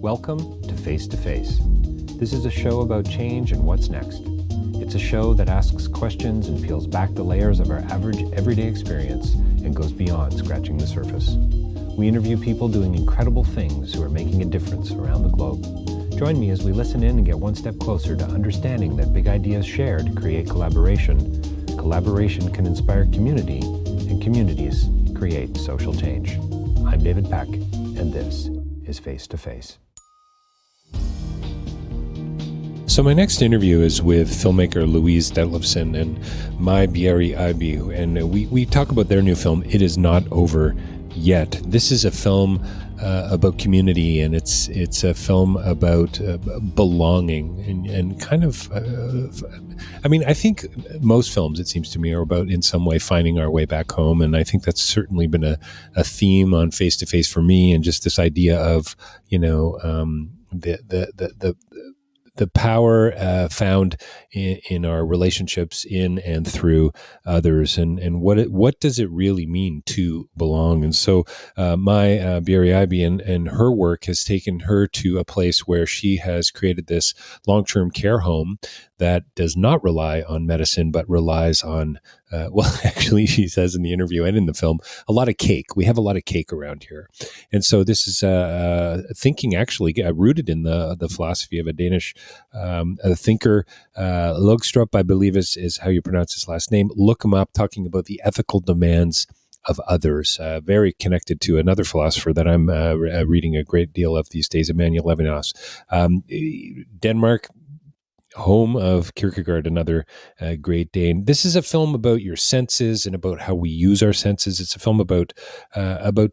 Welcome to Face to Face. This is a show about change and what's next. It's a show that asks questions and peels back the layers of our average everyday experience and goes beyond scratching the surface. We interview people doing incredible things who are making a difference around the globe. Join me as we listen in and get one step closer to understanding that big ideas shared create collaboration. Collaboration can inspire community, and communities create social change. I'm David Peck, and this is Face to Face. So my next interview is with filmmaker Louise Detlefsen and Mai Bieri-Aibi, and we talk about their new film, It Is Not Over Yet. This is a film about community, and it's a film about belonging and kind of, I think most films, it seems to me, are about in some way finding our way back home, and I think that's certainly been a theme on Face to Face for me, and just this idea of, the power found in our relationships in and through others, and what does it really mean to belong? And so Mai Bieri-Aibi and her work has taken her to a place where she has created this long-term care home that does not rely on medicine, but relies on, actually, she says in the interview and in the film, a lot of cake. We have a lot of cake around here. And so this is thinking actually rooted in the philosophy of a Danish thinker, Løgstrup, I believe is how you pronounce his last name. Look him up, talking about the ethical demands of others, very connected to another philosopher that I'm reading a great deal of these days, Emmanuel Levinas. Denmark, home of Kierkegaard, another great Dane. This is a film about your senses and about how we use our senses. It's a film about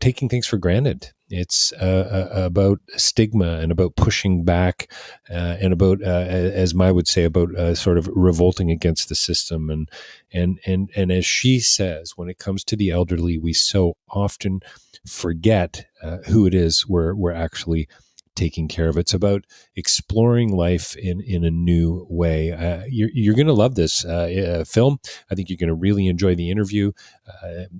taking things for granted. It's about stigma and about pushing back and about, as Mai would say, about sort of revolting against the system. And as she says, when it comes to the elderly, we so often forget who it is we're actually taking care of. It's about exploring life in a new way. You're going to love this film. I think you're going to really enjoy the interview.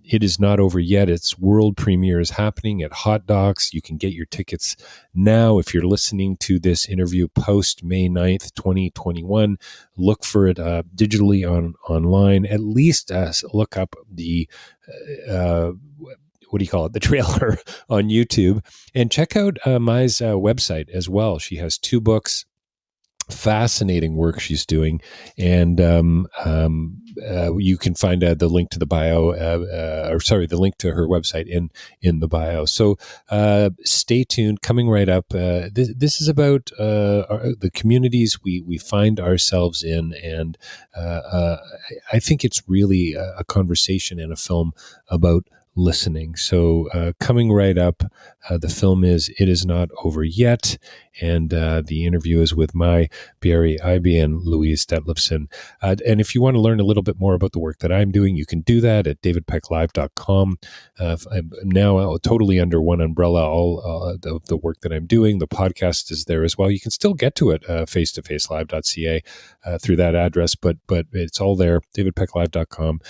It is not over yet. Its world premiere is happening at Hot Docs. You can get your tickets now. If you're listening to this interview post May 9th, 2021, look for it digitally online. At least look up the the trailer on YouTube, and check out Mai's website as well. She has 2 books, fascinating work she's doing, and you can find the link to the bio, the link to her website in the bio. So stay tuned. Coming right up, this is about the communities we find ourselves in, and I think it's really a conversation and a film about listening. So coming right up, the film is It Is Not Over Yet, and the interview is with Mai Bieri-Aibi and Louise Detlefsen. And if you want to learn a little bit more about the work that I'm doing, you can do that at davidpecklive.com. I'm now totally under one umbrella, all the work that I'm doing. The podcast is there as well. You can still get to it, face-to-facelive.ca through that address, but it's all there, davidpecklive.com.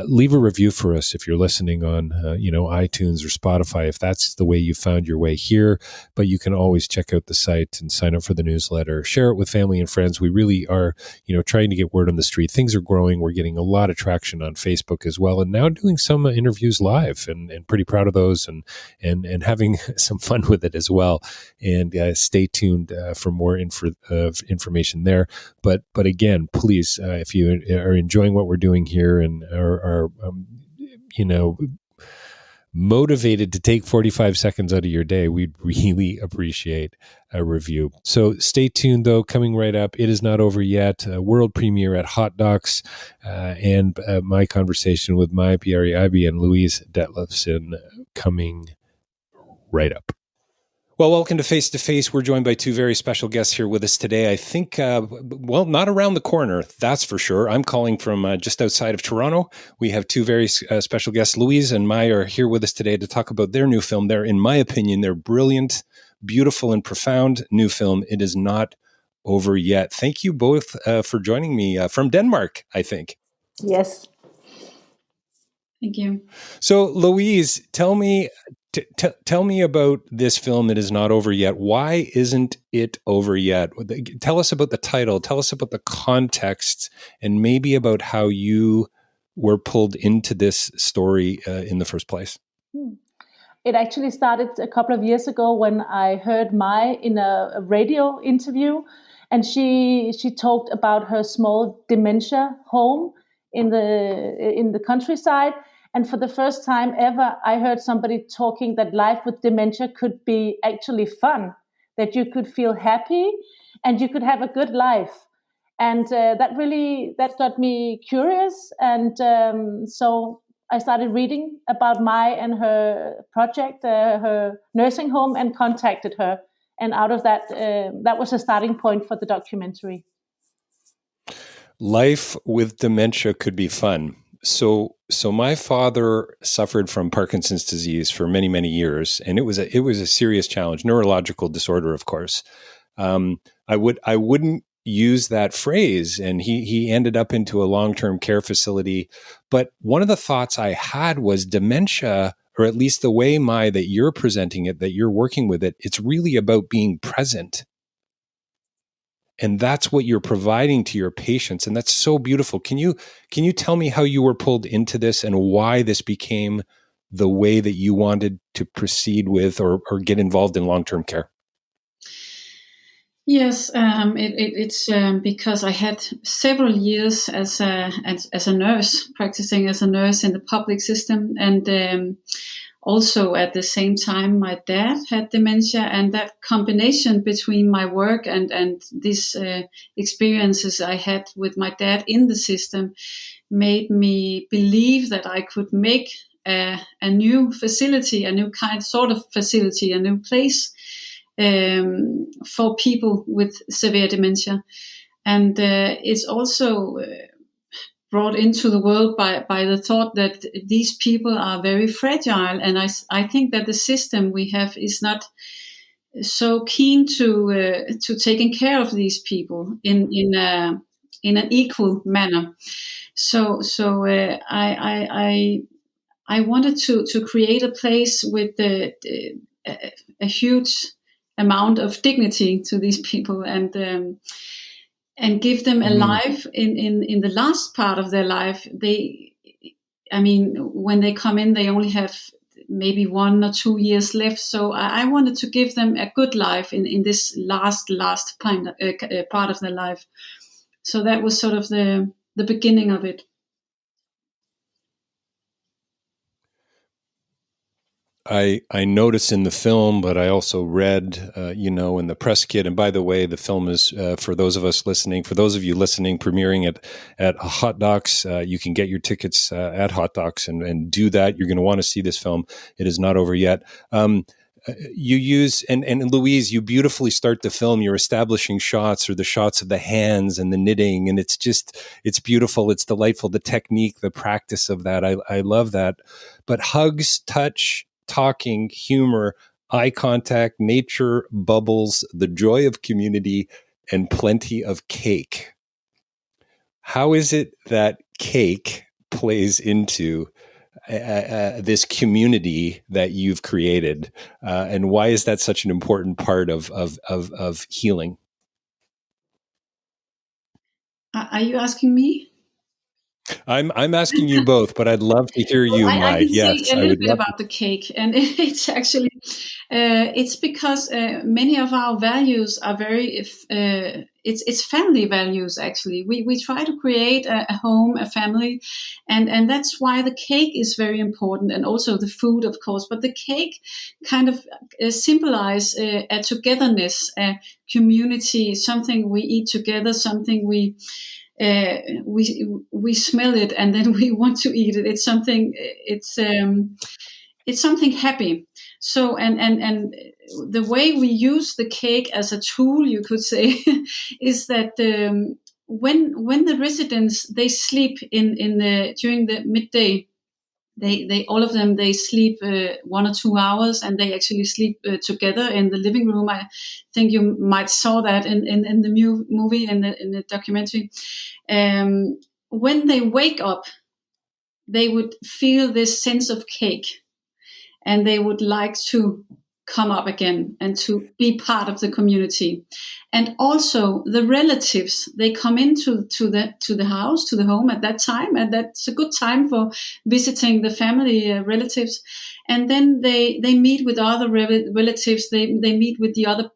Leave a review for us if you're listening on iTunes or Spotify, if that's the way you found your way here. But you can always check out the site and sign up for the newsletter. Share it with family and friends. We really are, trying to get word on the street. Things are growing. We're getting a lot of traction on Facebook as well, and now doing some interviews live, and pretty proud of those, and having some fun with it as well. And stay tuned for more information there. But again, please, if you are enjoying what we're doing here and are motivated to take 45 seconds out of your day, we'd really appreciate a review. So stay tuned, though. Coming right up, It Is Not Over Yet, world premiere at Hot Docs, and my conversation with Mai Bieri-Aibi and Louise Detlefsen coming right up. Well, welcome to Face to Face. We're joined by 2 very special guests here with us today. I think, not around the corner, that's for sure. I'm calling from just outside of Toronto. We have 2 very special guests. Louise and Mai are here with us today to talk about their new film. In my opinion, their brilliant, beautiful, and profound new film, It Is Not Over Yet. Thank you both for joining me from Denmark, I think. Yes. Thank you. So, Louise, tell me Tell me about this film that is not over yet. Why isn't it over yet? Tell us about the title. Tell us about the context, and maybe about how you were pulled into this story in the first place. It actually started a couple of years ago when I heard Mai in a radio interview, and she talked about her small dementia home in the countryside. And for the first time ever, I heard somebody talking that life with dementia could be actually fun, that you could feel happy and you could have a good life. And that got me curious. And so I started reading about Mai and her project, her nursing home, and contacted her. And out of that, that was a starting point for the documentary. Life with dementia could be fun. So my father suffered from Parkinson's disease for many, many years, and it was a serious challenge, neurological disorder, of course. I wouldn't use that phrase, and he ended up into a long-term care facility. But one of the thoughts I had was dementia, or at least the way, Mai, that you're presenting it, that you're working with it, it's really about being present. And that's what you're providing to your patients. And that's so beautiful. Can you tell me how you were pulled into this and why this became the way that you wanted to proceed with or get involved in long-term care? Yes, it's because I had several years as a nurse, practicing as a nurse in the public system, and also at the same time, my dad had dementia, and that combination between my work and these experiences I had with my dad in the system made me believe that I could make a new facility, a new sort of facility, a new place for people with severe dementia. And it's also brought into the world by the thought that these people are very fragile. And I think that the system we have is not so keen to taking care of these people in an equal manner. So I wanted to create a place with a huge amount of dignity to these people and give them a life in the last part of their life. When they come in, they only have maybe 1 or 2 years left. So I wanted to give them a good life in this last part of their life. So that was sort of the beginning of it. I noticed in the film, but I also read, in the press kit. And by the way, the film is, for those of you listening, premiering at Hot Docs. You can get your tickets at Hot Docs and do that. You're going to want to see this film. It is not over yet. You use, and Louise, you beautifully start the film. You're establishing shots, or the shots of the hands and the knitting. And it's beautiful. It's delightful. The technique, the practice of that. I love that. But hugs, touch, talking, humor, eye contact, nature, bubbles, the joy of community, and plenty of cake. How is it that cake plays into this community that you've created, and why is that such an important part of healing? Are you asking me? I'm asking you both, but I'd love to hear you, Mai. I can yes, say a little bit about the cake, and it's actually it's because many of our values are very it's family values. Actually, we try to create a home, a family, and that's why the cake is very important, and also the food, of course. But the cake kind of symbolize a togetherness, a community, something we eat together, something we smell it and then we want to eat it. It's something happy. So and the way we use the cake as a tool, you could say, is that when the residents, they sleep during the midday, they all of them, they sleep 1 or 2 hours, and they actually sleep together in the living room. I think you might saw that in the movie, in the documentary. When they wake up, they would feel this sense of cake, and they would like to come up again and to be part of the community. And also the relatives, they come into the house, to the home at that time, and that's a good time for visiting the family relatives. And then they meet with other relatives, they meet with the other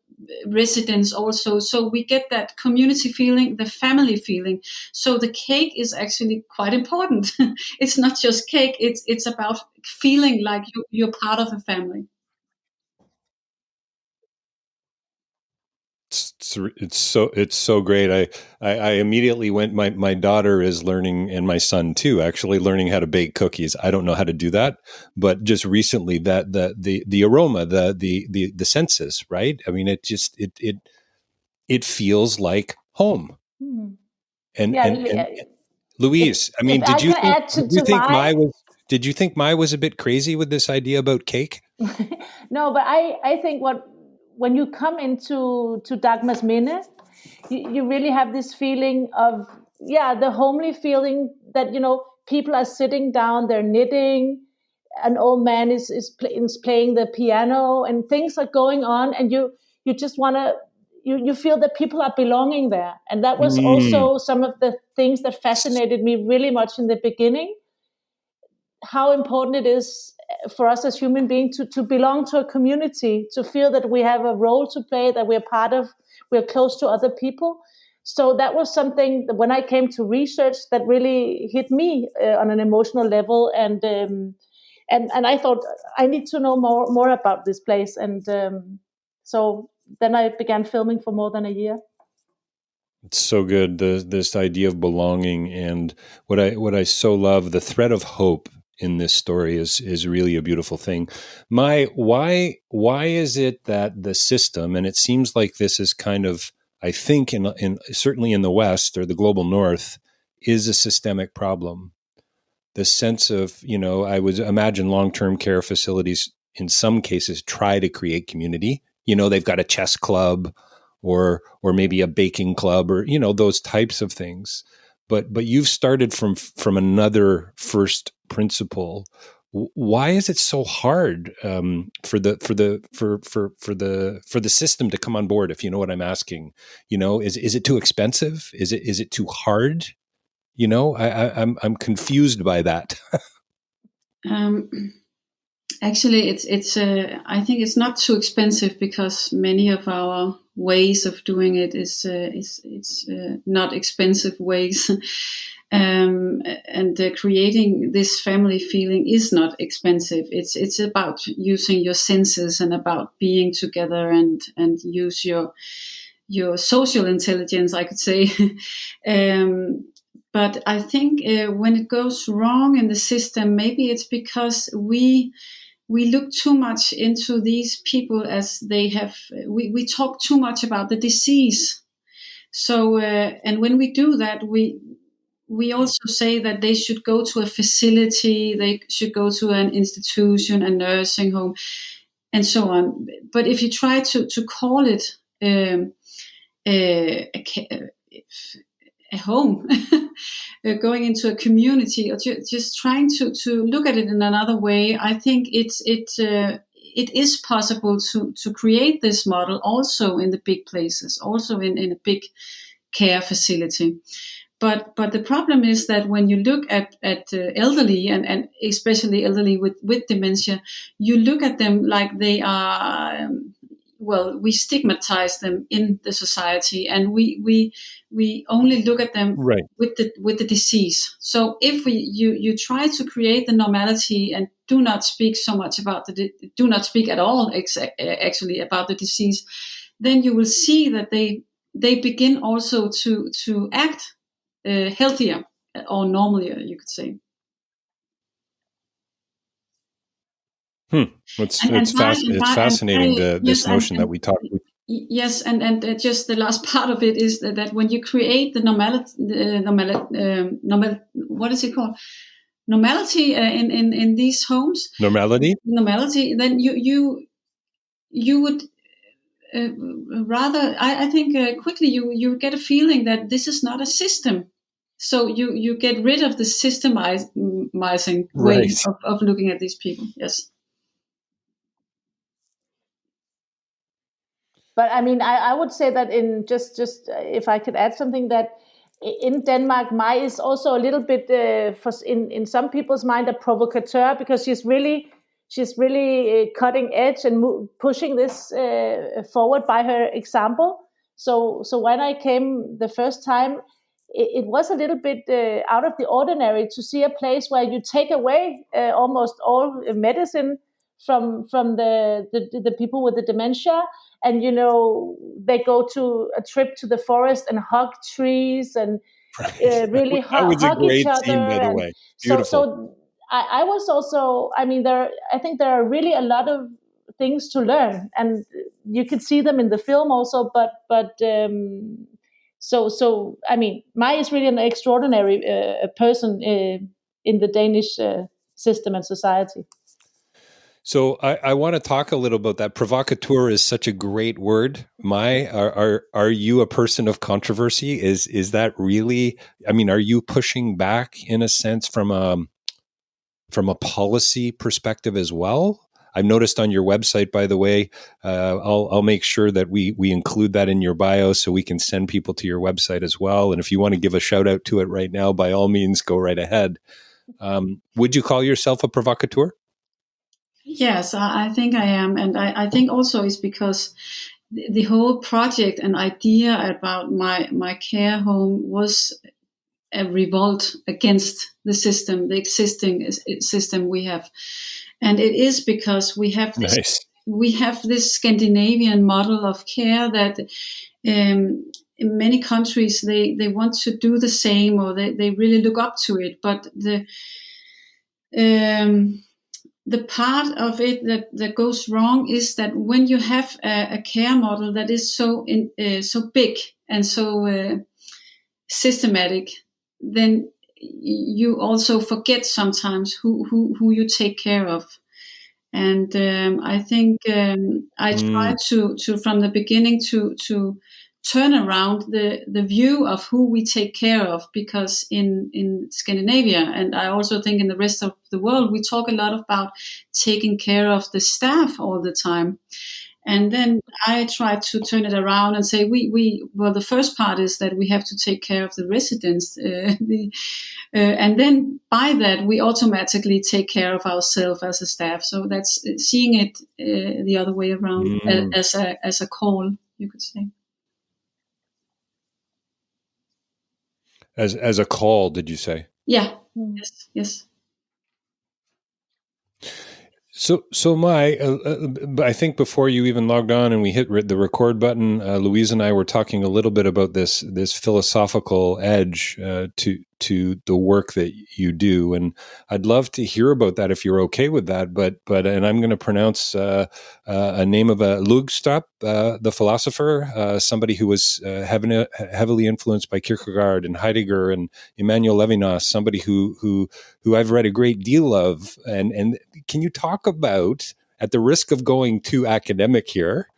residents also. So we get that community feeling, the family feeling. So the cake is actually quite important. It's not just cake, it's about feeling like you're part of a family. It's so great. I immediately went. My daughter is learning, and my son too, actually learning how to bake cookies. I don't know how to do that, but just recently, that the aroma, the senses, right? I mean, it feels like home. Hmm. And Yeah, Louise, I mean, if I can add did you think Mai was a bit crazy with this idea about cake? no, but I think when you come into Dagmarsminde, you really have this feeling of, the homely feeling that, people are sitting down, they're knitting, an old man is playing the piano, and things are going on, and you just want to, you feel that people are belonging there. And that was also some of the things that fascinated me really much in the beginning, how important it is for us as human beings to belong to a community, to feel that we have a role to play, that we're part of, we're close to other people. So that was something that when I came to research that really hit me on an emotional level, and I thought I need to know more about this place, and so then I began filming for more than a year. It's so good, this idea of belonging, and what I so love, the thread of hope in this story is really a beautiful thing. Why is it that the system, and it seems like this is kind of, I think in certainly in the West or the global North, is a systemic problem. The sense of, I would imagine long-term care facilities in some cases try to create community. They've got a chess club or maybe a baking club, or those types of things. But you've started from another first principle. Why is it so hard for the system to come on board? If you know what I'm asking, is it too expensive? Is it too hard? I'm confused by that. Actually, it's I think it's not too expensive, because many of our ways of doing it is not expensive ways. And creating this family feeling is not expensive. It's about using your senses and about being together and use your social intelligence, I could say. But I think when it goes wrong in the system, maybe it's because we look too much into these people as they have. We talk too much about the disease. So and when we do that, we also say that they should go to a facility, they should go to an institution, a nursing home, and so on. But if you try to call it a home, going into a community, or just trying to look at it in another way, I think it is possible to create this model also in the big places, also in a big care facility. But the problem is that when you look at elderly, and especially elderly with dementia, you look at them like they are, we stigmatize them in the society, and we only look at them right with the disease. So if you try to create the normality and do not speak so much about do not speak at all actually about the disease, then you will see that they begin also to act healthier or normalier, you could say. It's fascinating, this notion that we talk. Yes, and just the last part of it is that when you create the what is it called? Normality in these homes. Normality, then you would rather, I think quickly you get a feeling that this is not a system. So you get rid of the systemizing way right? of looking at these people. Yes. But I mean, I would say that in just if I could add something, that in Denmark, Mai is also a little bit in some people's mind a provocateur, because she's really cutting edge and pushing this forward by her example. So when I came the first time, it was a little bit out of the ordinary to see a place where you take away almost all medicine from the people with the dementia, and they go to a trip to the forest and hug trees and Right. really That was a hug each great other. scene, by the And way. so Beautiful. so I was also, I mean, I think there are really a lot of things to learn, and you could see them in the film also. So I mean, Mai is really an extraordinary person in the Danish system and society. So I want to talk a little about that. Provocateur is such a great word. Mai, are you a person of controversy? Is that really? I mean, are you pushing back in a sense from a policy perspective as well? I've noticed on your website, by the way, I'll make sure that we include that in your bio so we can send people to your website as well. And if you want to give a shout out to it right now, by all means, go right ahead. Would you call yourself a provocateur? Yes, I think I am. And I think also it's because the whole project and idea about my care home was a revolt against the system, the existing system we have. And it is because we have this Scandinavian model of care that in many countries they want to do the same, or they really look up to it. But the part of it that goes wrong is that when you have a care model that is so big and so systematic, then you also forget sometimes who you take care of. And I think I try to from the beginning to turn around the view of who we take care of, because in Scandinavia, and I also think in the rest of the world, we talk a lot about taking care of the staff all the time. And then I try to turn it around and say, well, the first part is that we have to take care of the residents. And then by that, we automatically take care of ourselves as a staff. So that's seeing it the other way around as a call, you could say. As a call, did you say? Yeah. Yes. So Mai, I think before you even logged on and we hit the record button, Louise and I were talking a little bit about this philosophical edge to the work that you do, and I'd love to hear about that if you're okay with that. But and I'm going to pronounce a name of Løgstrup, the philosopher, somebody who was heavily influenced by Kierkegaard and Heidegger and Emmanuel Levinas, somebody who I've read a great deal of. And can you talk about, at the risk of going too academic here,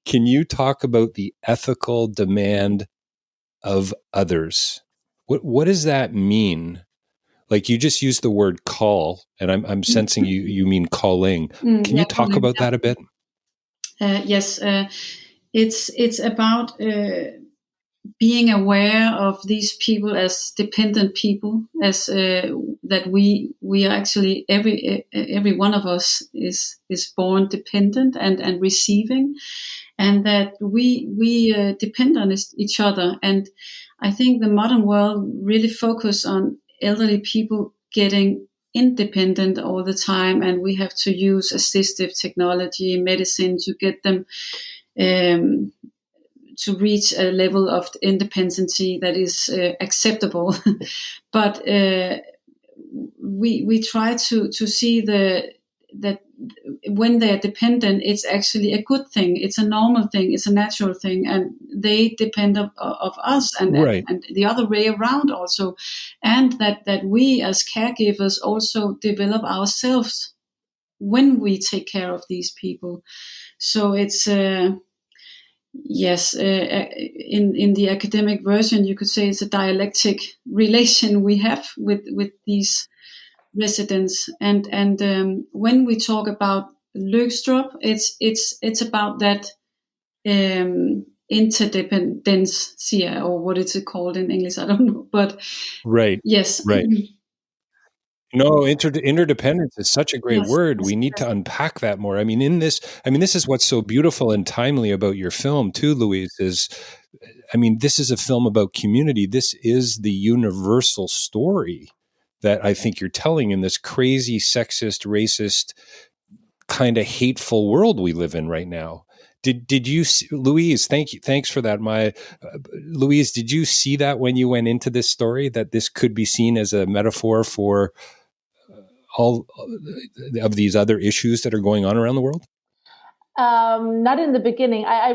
can you talk about the ethical demand of others? What does that mean? Like, you just used the word call, and I'm sensing you mean calling. Can you talk about that a bit? Yes, it's about being aware of these people as dependent people, as that we are actually every one of us is born dependent and receiving, and that we depend on each other. And I think the modern world really focus on elderly people getting independent all the time, and we have to use assistive technology, medicine to get them to reach a level of independency that is acceptable. But we try to see that when they're dependent, it's actually a good thing. It's a normal thing. It's a natural thing, and they depend of us, and the other way around also, and that we as caregivers also develop ourselves when we take care of these people. So it's yes, in the academic version, you could say it's a dialectic relation we have with these residents, and when we talk about Løgstrup, it's about that interdependencia, or what is it called in English? I don't know, but Right. yes, Right. No, interdependence is such a great yes, word. yes, We need yes. to unpack that more. I mean, this is what's so beautiful and timely about your film too, Louise, is, I mean, this is a film about community. This is the universal story that I think you're telling in this crazy, sexist, racist, kind of hateful world we live in right now. Did you see, Louise? Thanks for that. Louise, did you see that when you went into this story, that this could be seen as a metaphor for all of these other issues that are going on around the world? Not in the beginning. I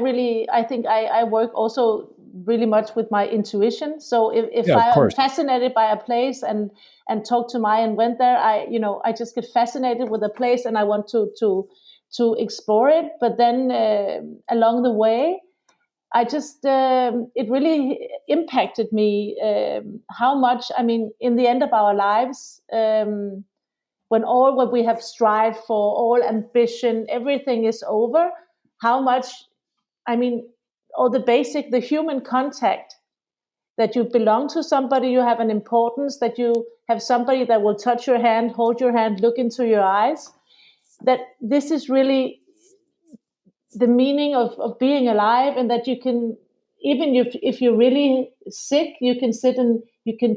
think I work also really much with my intuition. So if Yeah, of I am course. fascinated by a place and talk to Maya and went there, I just get fascinated with a place and I want to explore it. But then along the way, I just it really impacted me how much. I mean, in the end of our lives. When all what we have strived for, all ambition, everything is over, how much, I mean, all the human contact, that you belong to somebody, you have an importance, that you have somebody that will touch your hand, hold your hand, look into your eyes, that this is really the meaning of being alive, and that you can, even if you're really sick, you can sit and you can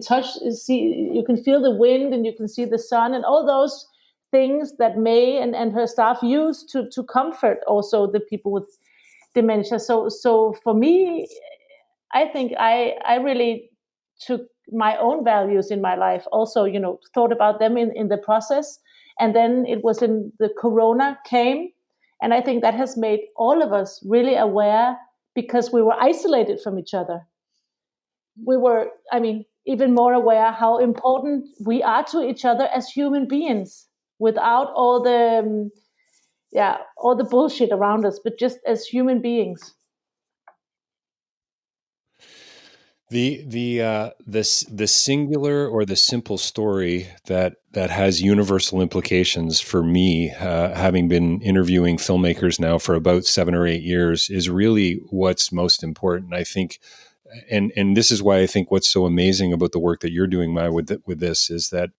you can feel the wind and you can see the sun and all those things that May and her staff use to comfort also the people with dementia. So for me, I think I really took my own values in my life also, thought about them in the process. And then it was in the Corona came. And I think that has made all of us really aware, because we were isolated from each other. We were, even more aware how important we are to each other as human beings, without all the bullshit around us, but just as human beings. The singular or the simple story that has universal implications for me, having been interviewing filmmakers now for about 7 or 8 years, is really what's most important, I think. And this is why I think what's so amazing about the work that you're doing, Maya, with this, is that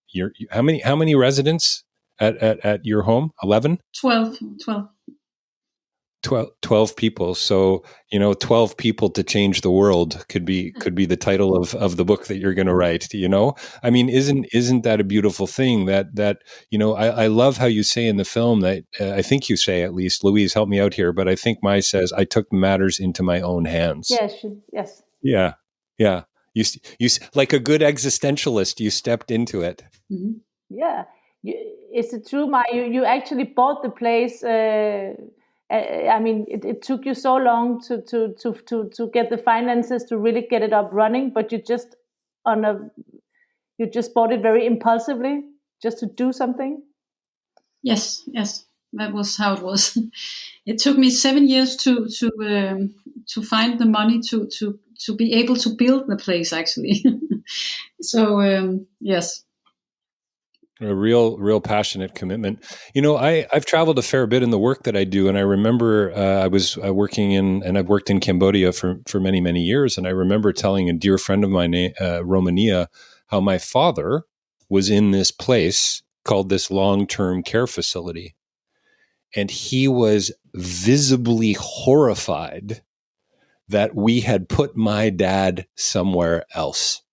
how many residents at your home? 11? 12. 12 people. So, 12 people to change the world could be the title of the book that you're going to write, I mean, isn't that a beautiful thing that, I love how you say in the film that, I think you say, at least, Louise, help me out here, but I think Mai says, I took matters into my own hands. Yes. Yeah. Yeah. You like a good existentialist, you stepped into it. Mm-hmm. Yeah. Is it true, Mai? You actually bought the place. I mean, it took you so long to get the finances to really get it up running, but you just bought it very impulsively, just to do something. Yes, that was how it was. It took me 7 years to find the money to be able to build the place, actually. So yes. A real passionate commitment. I've traveled a fair bit in the work that I do, and I remember I was working and I've worked in Cambodia for many, many years, and I remember telling a dear friend of mine, Romania, how my father was in this place called this long-term care facility, and he was visibly horrified that we had put my dad somewhere else,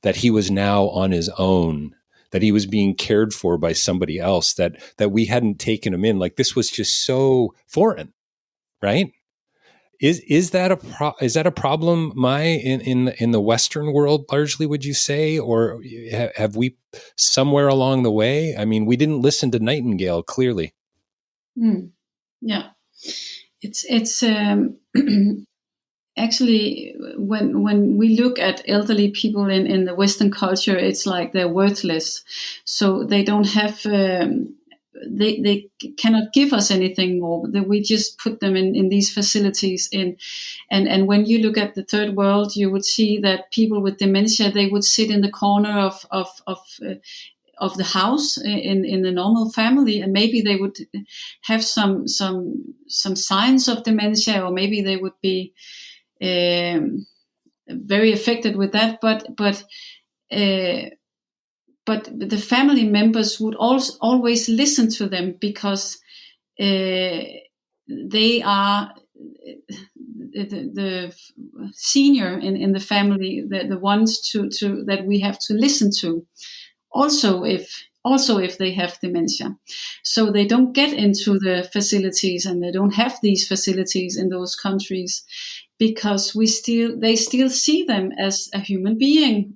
that he was now on his own, that he was being cared for by somebody else, that we hadn't taken him in. Like, this was just so foreign, right? Is that a problem, Mai, in the Western world largely, would you say, or have we somewhere along the way? I mean, we didn't listen to Nightingale, clearly. Yeah, it's actually, when we look at elderly people in the Western culture, it's like they're worthless. So they don't have, they cannot give us anything more. We just put them in these facilities. And when you look at the third world, you would see that people with dementia, they would sit in the corner of the house in the normal family, and maybe they would have some signs of dementia, or maybe they would be very affected with that. But the family members would always listen to them, because they are the senior in the family, the ones to that we have to listen to. Also if they have dementia, so they don't get into the facilities, and they don't have these facilities in those countries, because they still see them as a human being,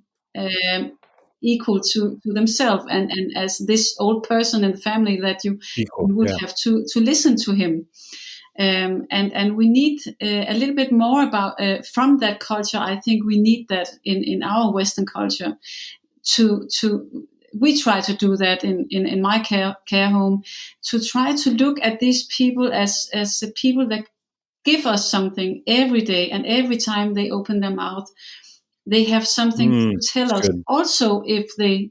equal to themselves, and as this old person in the family that you would have to listen to him. And we need a little bit more about from that culture. I think we need that in our Western culture. We try to do that in my care home, to try to look at these people as the people that give us something every day, and every time they open their mouth, they have something to tell us. Good. Also, if they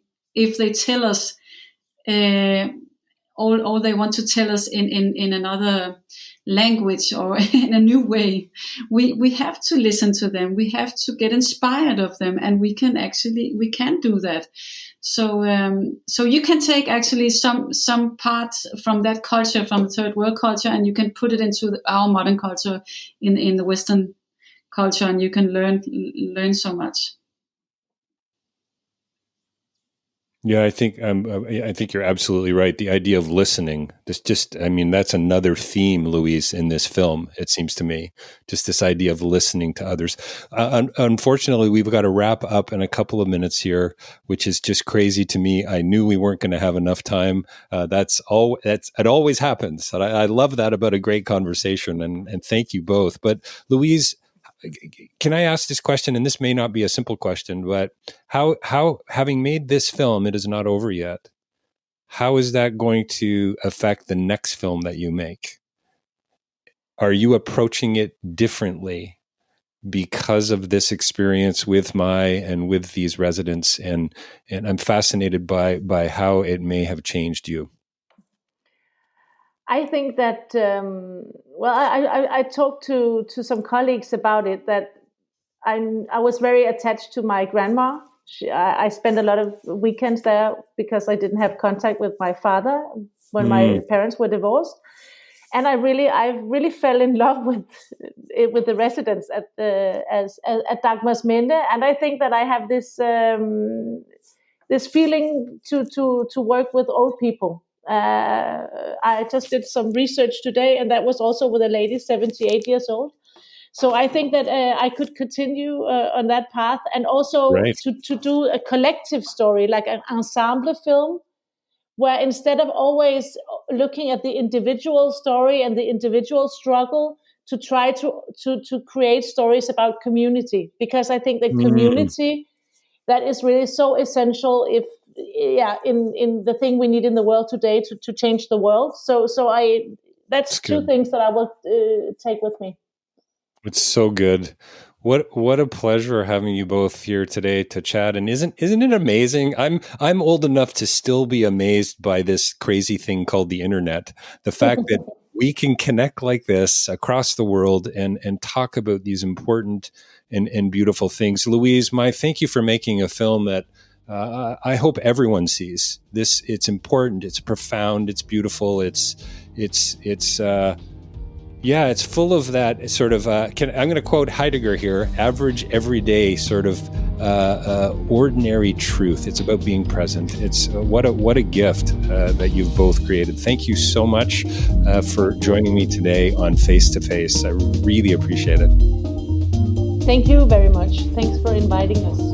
tell us, or they want to tell us in another language or in a new way, we have to listen to them. We have to get inspired of them, and we can do that. So you can take actually some parts from that culture, from the third world culture, and you can put it into our modern culture in the Western culture, and you can learn so much. Yeah, I think you're absolutely right. The idea of listening, that's another theme, Louise, in this film, it seems to me, just this idea of listening to others. Unfortunately, we've got to wrap up in a couple of minutes here, which is just crazy to me. I knew we weren't going to have enough time. It always happens. And I love that about a great conversation, and thank you both. But Louise, can I ask this question? And this may not be a simple question, but how having made this film, it is not over yet, how is that going to affect the next film that you make? Are you approaching it differently because of this experience with Mai and with these residents? And I'm fascinated by how it may have changed you. I think that, I talked to some colleagues about it, that I was very attached to my grandma. I spent a lot of weekends there because I didn't have contact with my father when my parents were divorced. And I really fell in love with the residents at Dagmarsminde. And I think that I have this feeling to work with old people. I just did some research today, and that was also with a lady 78 years old. So I think that I could continue on that path, and also to do a collective story, like an ensemble film, where instead of always looking at the individual story and the individual struggle, to try to create stories about community, because I think that community, that is really so essential in the thing we need in the world today to change the world. So that's two things that I will take with me. It's so good. What a pleasure having you both here today to chat. And isn't it amazing? I'm old enough to still be amazed by this crazy thing called the internet. The fact that we can connect like this across the world and talk about these important and beautiful things. Louise, Mai, thank you for making a film that I hope everyone sees. This, it's important, it's profound, it's beautiful, it's full of that sort of, I'm going to quote Heidegger here, average, everyday sort of ordinary truth. It's about being present. It's what a gift that you've both created. Thank you so much for joining me today on Face to Face. I really appreciate it. Thank you very much. Thanks for inviting us.